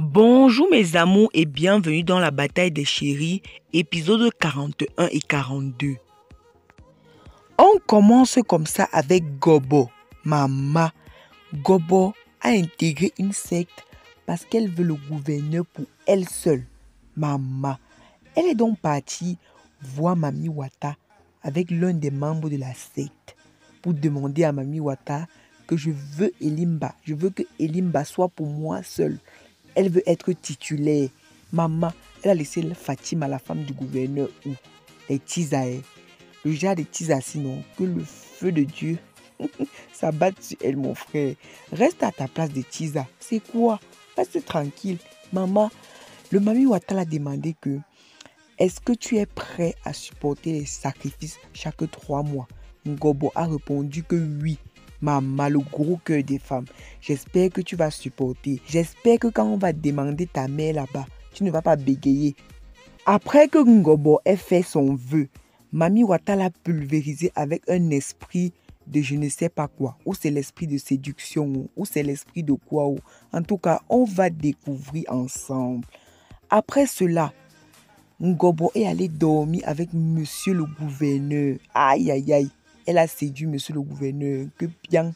Bonjour mes amours et bienvenue dans la bataille des chéris, épisodes 41 et 42. On commence comme ça avec Gobo. Maman, Gobo a intégré une secte parce qu'elle veut le gouverneur pour elle seule. Maman, elle est donc partie voir Mami Wata avec l'un des membres de la secte pour demander à Mami Wata que je veux Elimba. Je veux que Elimba soit pour moi seule. Elle veut être titulaire. Maman, elle a laissé Fatima, la femme du gouverneur, où les Tisaïs. Le genre de Tisa, sinon, que le feu de Dieu s'abatte sur elle, mon frère. Reste à ta place de Tisa. C'est quoi? Reste tranquille. Maman, le Mami Wata l'a demandé que est-ce que tu es prêt à supporter les sacrifices chaque 3 mois? Ngobo a répondu que oui. Maman, le gros cœur des femmes. J'espère que tu vas supporter. J'espère que quand on va demander ta mère là-bas, tu ne vas pas bégayer. Après que Ngobo ait fait son vœu, Mami Wata l'a pulvérisé avec un esprit de je ne sais pas quoi. Ou c'est l'esprit de séduction, ou c'est l'esprit de quoi. En tout cas, on va découvrir ensemble. Après cela, Ngobo est allé dormir avec monsieur le gouverneur. Aïe, aïe, aïe. Elle a séduit monsieur le gouverneur. Que bien.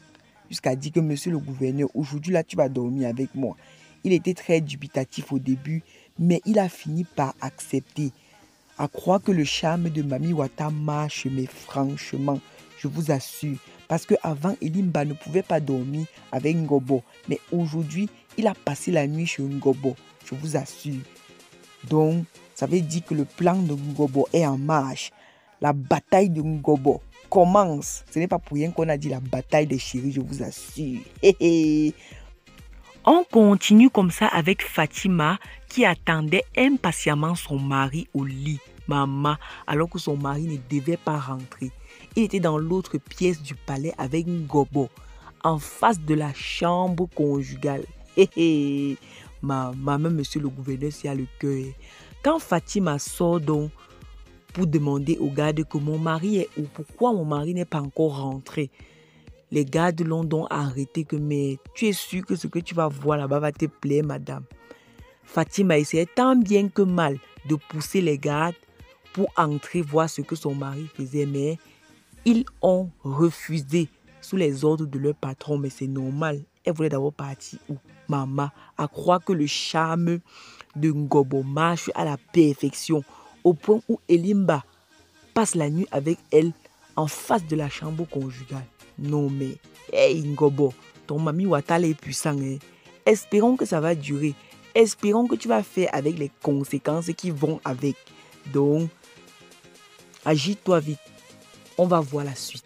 Jusqu'à dire que monsieur le gouverneur, aujourd'hui là, tu vas dormir avec moi. Il était très dubitatif au début, mais il a fini par accepter. À croire que le charme de Mami Wata marche, mais franchement, je vous assure. Parce qu'avant, Elimba ne pouvait pas dormir avec Ngobo. Mais aujourd'hui, il a passé la nuit chez Ngobo. Je vous assure. Donc, ça veut dire que le plan de Ngobo est en marche. La bataille de Ngobo commence. Ce n'est pas pour rien qu'on a dit la bataille des chéris, je vous assure. On continue comme ça avec Fatima qui attendait impatiemment son mari au lit. Maman, alors que son mari ne devait pas rentrer. Il était dans l'autre pièce du palais avec Ngobo, en face de la chambre conjugale. Maman, même monsieur le gouverneur s'y a le cœur. Quand Fatima sort donc pour demander aux gardes que mon mari est où, pourquoi mon mari n'est pas encore rentré, les gardes l'ont donc arrêté que mais tu es sûr que ce que tu vas voir là-bas va te plaire, madame. Fatima essayait tant bien que mal de pousser les gardes pour entrer voir ce que son mari faisait, mais ils ont refusé sous les ordres de leur patron. Mais c'est normal, elle voulait d'abord partir où? Maman, à croire que le charme de Ngobo marche à la perfection, au point où Elimba passe la nuit avec elle en face de la chambre conjugale. Non mais, hey Ngobo, ton Mami Wata est puissant. Hein? Espérons que ça va durer. Espérons que tu vas faire avec les conséquences qui vont avec. Donc, agite-toi vite. On va voir la suite.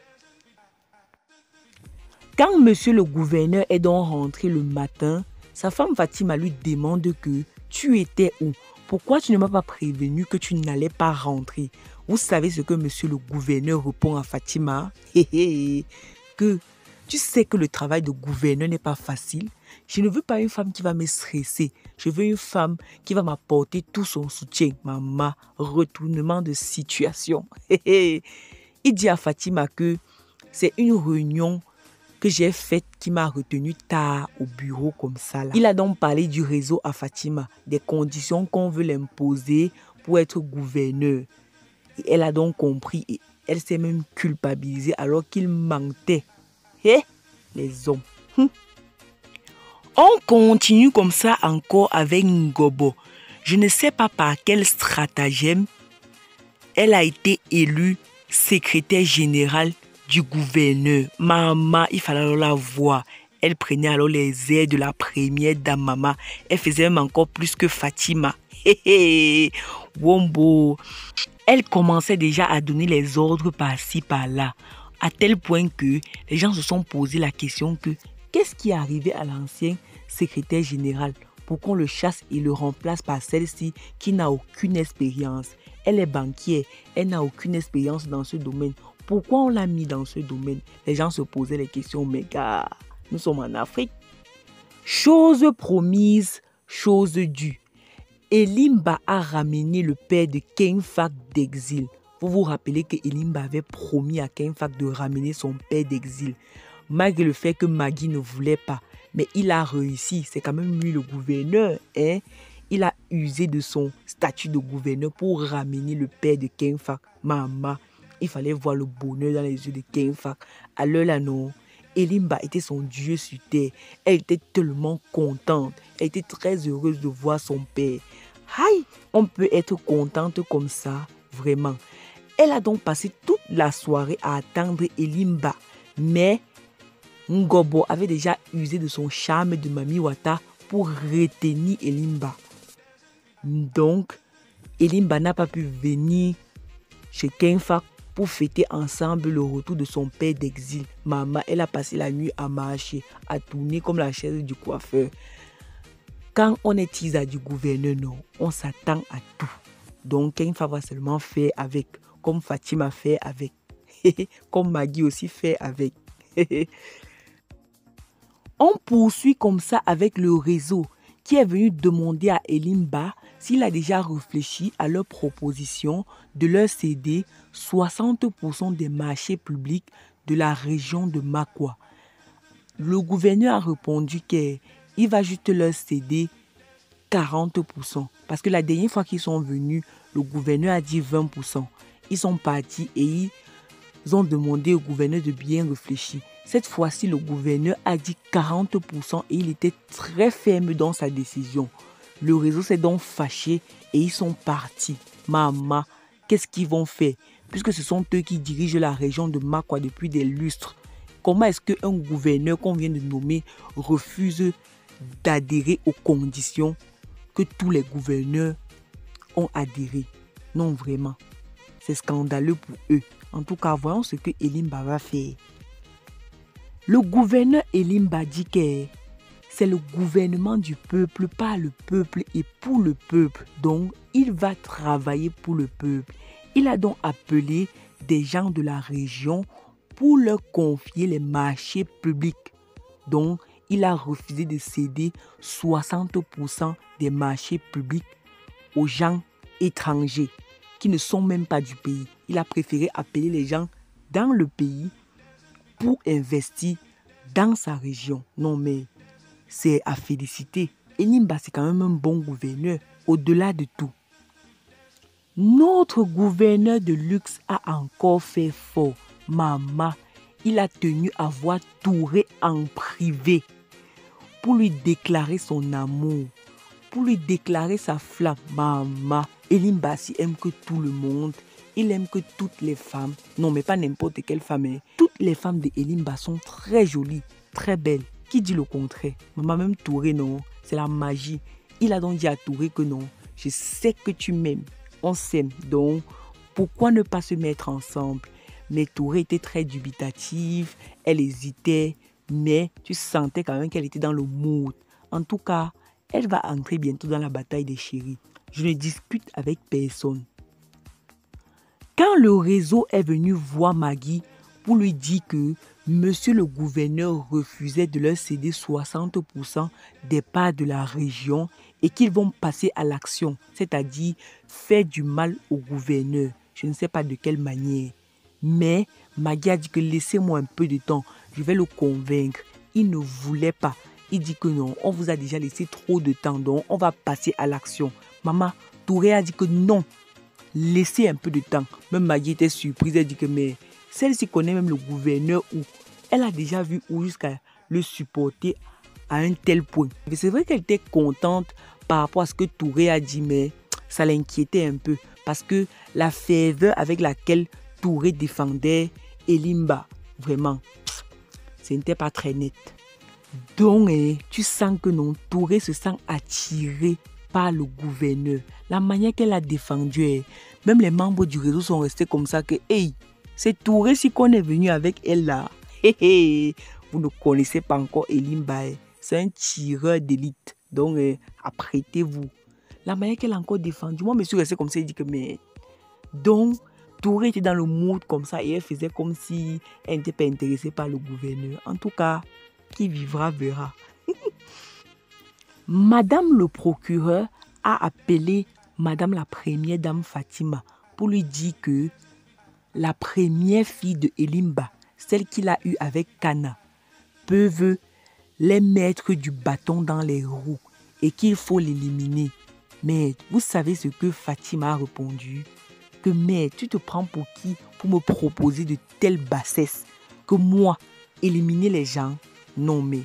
Quand monsieur le gouverneur est donc rentré le matin, sa femme Fatima lui demande que tu étais où? Pourquoi tu ne m'as pas prévenu que tu n'allais pas rentrer? Vous savez ce que monsieur le gouverneur répond à Fatima? Que tu sais que le travail de gouverneur n'est pas facile. Je ne veux pas une femme qui va me stresser. Je veux une femme qui va m'apporter tout son soutien. Maman, retournement de situation. Il dit à Fatima que c'est une réunion que j'ai faite qui m'a retenu tard au bureau comme ça. Là. Il a donc parlé du réseau à Fatima, des conditions qu'on veut l'imposer pour être gouverneur. Et elle a donc compris et elle s'est même culpabilisée alors qu'il mentait. Les hommes. On continue comme ça encore avec Ngobo. Je ne sais pas par quel stratagème elle a été élue secrétaire générale du gouverneur. Maman, il fallait alors la voir. Elle prenait alors les airs de la première dame, maman. Elle faisait même encore plus que Fatima. Wombo. Elle commençait déjà à donner les ordres par-ci, par-là. À tel point que les gens se sont posé la question que qu'est-ce qui est arrivé à l'ancien secrétaire général pour qu'on le chasse et le remplace par celle-ci qui n'a aucune expérience. Elle est banquière, elle n'a aucune expérience dans ce domaine. Pourquoi on l'a mis dans ce domaine? Les gens se posaient les questions, mais gars, nous sommes en Afrique. Chose promise, chose due. Elimba a ramené le père de Kenfak d'exil. Vous vous rappelez que Elimba avait promis à Kenfak de ramener son père d'exil. Malgré le fait que Maggie ne voulait pas. Mais il a réussi. C'est quand même lui le gouverneur. Hein? Il a usé de son statut de gouverneur pour ramener le père de King Fahd. Maman, il fallait voir le bonheur dans les yeux de King Fahd. Alors là, non. Elimba était son Dieu sur terre. Elle était tellement contente. Elle était très heureuse de voir son père. Aïe, on peut être contente comme ça, vraiment. Elle a donc passé toute la soirée à attendre Elimba. Mais Ngobo avait déjà usé de son charme de Mami Wata pour retenir Elimba. Donc, Elimba n'a pas pu venir chez King Fahd pour fêter ensemble le retour de son père d'exil. Maman, elle a passé la nuit à marcher, à tourner comme la chaise du coiffeur. Quand on est tisa du gouverneur, non, on s'attend à tout. Donc, King Fahd va seulement faire avec, comme Fatima fait avec, comme Maggie aussi fait avec. On poursuit comme ça avec le réseau qui est venu demander à Elimba s'il a déjà réfléchi à leur proposition de leur céder 60% des marchés publics de la région de Makwa. Le gouverneur a répondu qu'il va juste leur céder 40%. Parce que la dernière fois qu'ils sont venus, le gouverneur a dit 20%. Ils sont partis et ils ont demandé au gouverneur de bien réfléchir. Cette fois-ci, le gouverneur a dit 40% et il était très ferme dans sa décision. Le réseau s'est donc fâché et ils sont partis. Maman, qu'est-ce qu'ils vont faire? Puisque ce sont eux qui dirigent la région de Makwa depuis des lustres. Comment est-ce qu'un gouverneur qu'on vient de nommer refuse d'adhérer aux conditions que tous les gouverneurs ont adhéré? Non, vraiment. C'est scandaleux pour eux. En tout cas, voyons ce que Elimba va faire. Le gouverneur Elimba dit que c'est le gouvernement du peuple, par le peuple et pour le peuple. Donc, il va travailler pour le peuple. Il a donc appelé des gens de la région pour leur confier les marchés publics. Donc, il a refusé de céder 60% des marchés publics aux gens étrangers qui ne sont même pas du pays. Il a préféré appeler les gens dans le pays pour investir dans sa région. Non, mais c'est à féliciter. Elimba, c'est quand même un bon gouverneur, au-delà de tout. Notre gouverneur de luxe a encore fait fort. Maman, il a tenu à voir Touré en privé pour lui déclarer son amour, pour lui déclarer sa flamme. Maman, Elimba aime que tout le monde. Il aime que toutes les femmes, non mais pas n'importe quelle femme, hein. Toutes les femmes de Elimba sont très jolies, très belles. Qui dit le contraire? Maman, même Touré, non, c'est la magie. Il a donc dit à Touré que non, je sais que tu m'aimes, on s'aime, donc pourquoi ne pas se mettre ensemble? Mais Touré était très dubitative, elle hésitait, mais tu sentais quand même qu'elle était dans le mood. En tout cas, elle va entrer bientôt dans la bataille des chéris. Je ne discute avec personne. Quand le réseau est venu voir Maggie pour lui dire que monsieur le gouverneur refusait de leur céder 60% des parts de la région et qu'ils vont passer à l'action, c'est-à-dire faire du mal au gouverneur. Je ne sais pas de quelle manière. Mais Maggie a dit que laissez-moi un peu de temps, je vais le convaincre. Il ne voulait pas. Il dit que non, on vous a déjà laissé trop de temps, donc on va passer à l'action. Maman, Touré a dit que non. Laissez un peu de temps. Même Maggie était surprise. Elle dit que mais celle-ci connaît même le gouverneur où elle a déjà vu où jusqu'à le supporter à un tel point. C'est vrai qu'elle était contente par rapport à ce que Touré a dit, mais ça l'inquiétait un peu parce que la ferveur avec laquelle Touré défendait Elimba, vraiment, ce n'était pas très net. Donc, tu sens que non, Touré se sent attiré par le gouverneur. La manière qu'elle a défendu, même les membres du réseau sont restés comme ça que, hey, c'est Touré si qu'on est venu avec elle là. Hey, hey, vous ne connaissez pas encore Elimba. C'est un tireur d'élite. Donc, apprêtez-vous. La manière qu'elle a encore défendu, moi, je me suis resté comme ça, il dit que, mais... Donc, Touré était dans le mood comme ça et elle faisait comme si elle n'était pas intéressée par le gouverneur. En tout cas, qui vivra verra. Madame le procureur a appelé Madame la première dame Fatima pour lui dire que la première fille de Elimba, celle qu'il a eue avec Kana, peuvent les mettre du bâton dans les roues et qu'il faut l'éliminer. Mais vous savez ce que Fatima a répondu? Que mais tu te prends pour qui pour me proposer de telles bassesses? Que moi, éliminer les gens? Non mais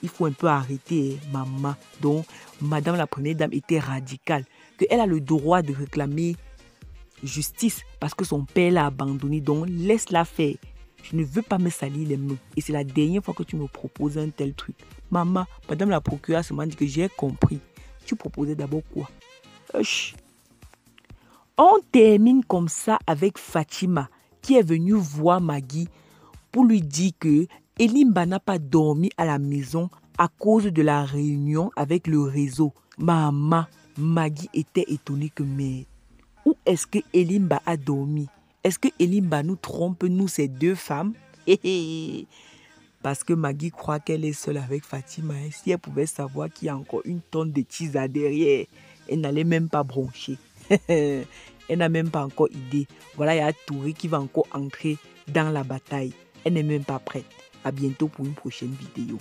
il faut un peu arrêter, maman. Donc, madame la première dame était radicale. Qu'elle a le droit de réclamer justice parce que son père l'a abandonnée. Donc, laisse-la faire. Je ne veux pas me salir les mains. Et c'est la dernière fois que tu me proposes un tel truc. Maman, madame la procureure se m'a dit que j'ai compris. Tu proposais d'abord quoi? On termine comme ça avec Fatima qui est venue voir Maggie pour lui dire que Elimba n'a pas dormi à la maison à cause de la réunion avec le réseau. Maman, Maggie était étonnée que mais où est-ce que Elimba a dormi? Est-ce que Elimba nous trompe, nous ces deux femmes? Parce que Maggie croit qu'elle est seule avec Fatima. Si elle pouvait savoir qu'il y a encore une tonne de tisa derrière, elle n'allait même pas broncher. Elle n'a même pas encore idée. Voilà, il y a Touré qui va encore entrer dans la bataille. Elle n'est même pas prête. À bientôt pour une prochaine vidéo.